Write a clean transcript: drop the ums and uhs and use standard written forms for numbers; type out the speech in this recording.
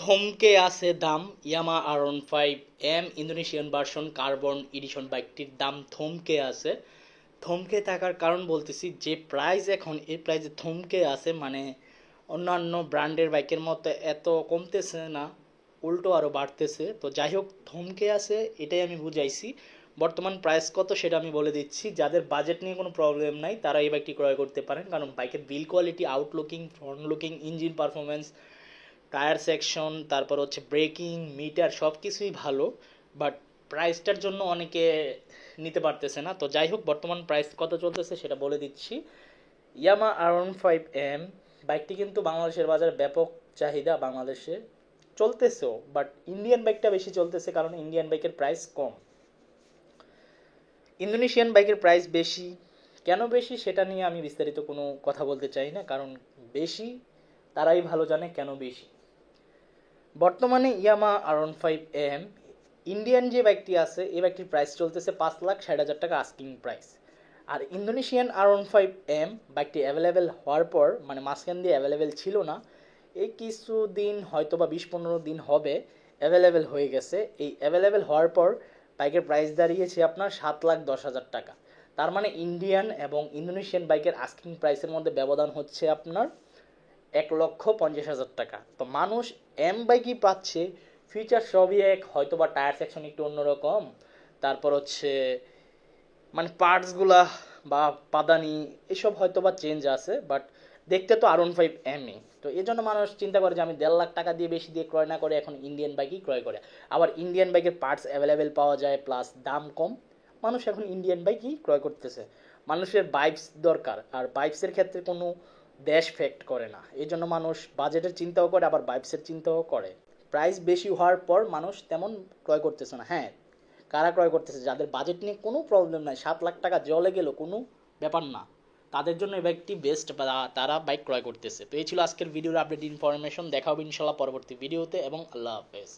থমকে আছে দাম। ইয়ামা R15M Indonesian version carbon addition বাইকটির দাম থমকে আছে। থমকে থাকার কারণ বলতেছি, যে প্রাইস এখন এই প্রাইসে থমকে আছে, মানে অন্যান্য ব্র্যান্ডের বাইকের মতো এত কমতেছে না, উল্টো আরও বাড়তেছে। তো যাই হোক, থমকে আছে এটাই আমি বুঝাইছি। বর্তমান প্রাইস কত সেটা আমি বলে দিচ্ছি। যাদের বাজেট নিয়ে কোনো প্রবলেম নাই তারা এই বাইকটি ক্রয় করতে পারেন, কারণ বাইকের বিল quality, আউটলুকিং, front looking, engine performance, tyre section, তারপর হচ্ছে ব্রেকিং, মিটার সব কিছুই ভালো। বাট প্রাইসটার জন্য অনেকে নিতে পারতেছে না। তো যাই হোক, বর্তমান প্রাইস কত চলতেছে সেটা বলে দিচ্ছি। ইয়ামা R15M বাইকটি কিন্তু বাংলাদেশের বাজারে ব্যাপক চাহিদা, বাংলাদেশে চলতেছেও, বাট ইন্ডিয়ান বাইকটা বেশি চলতেছে কারণ ইন্ডিয়ান বাইকের প্রাইস কম। ইন্দোনেশিয়ান বাইকের প্রাইস বেশি। কেন বেশি সেটা নিয়ে আমি বিস্তারিত কোনো কথা বলতে চাই না, কারণ বেশি তারাই ভালো জানে কেন বেশি। বর্তমানে ইয়ামা R15M ইন্ডিয়ান যে বাইকটি আছে, এই বাইকটির প্রাইস চলতেছে 5,60,000 টাকা আস্কিং প্রাইস। আর ইন্দোনেশিয়ান R15M বাইকটি অ্যাভেলেবেল হওয়ার পর, মানে মাঝখান দিয়ে অ্যাভেলেবেল ছিল না, এই কিছুদিন হয়তো বা 20-15 দিন হবে অ্যাভেলেবেল হয়ে গেছে। এই অ্যাভেলেবেল হওয়ার পর বাইকের প্রাইস দাঁড়িয়েছে আপনার 7,10,000 টাকা। তার মানে ইন্ডিয়ান এবং ইন্দোনেশিয়ান বাইকের আস্কিং প্রাইসের মধ্যে ব্যবধান হচ্ছে আপনার 1,50,000 টাকা। তো মানুষ এম বাইকই পাচ্ছে, ফিচার সবই এক, হয়তো বা টায়ার সেকশন একটু অন্যরকম, তারপর হচ্ছে মানে পার্টসগুলা বা পাদানি এসব হয়তো বা চেঞ্জ আছে, বাট দেখতে তো R15M। তো এই জন্য মানুষ চিন্তা করে যে আমি 1.5 লাখ টাকা দিয়ে বেশি দিয়ে ক্রয় না করে এখন ইন্ডিয়ান বাইকই ক্রয় করে। আবার ইন্ডিয়ান বাইকের পার্টস অ্যাভেলেবেল পাওয়া যায়, প্লাস দাম কম, মানুষ এখন ইন্ডিয়ান বাইকই ক্রয় করতেছে। মানুষের বাইকস দরকার, আর বাইকসের ক্ষেত্রে কোনো দেশ ফেক্ট করে না, এই জন্য মানুষ বাজেটের চিন্তাও করে, আবার বাইকসের চিন্তাও করে। প্রাইস বেশি হওয়ার পর মানুষ তেমন ক্রয় করতেছে না। হ্যাঁ, কারা ক্রয় করতেছে? যাদের বাজেট নিয়ে কোনো প্রবলেম নাই, 7 লাখ টাকা জলে গেল কোনো ব্যাপার না, তাদের জন্য এই বাইকটি বেস্ট, বা তারা বাইক ক্রয় করতেছে। তো এই ছিল আজকের ভিডিওর আপডেট ইনফরমেশন। দেখা হবে ইনশাল্লাহ পরবর্তী ভিডিওতে, এবং আল্লাহ হাফেজ।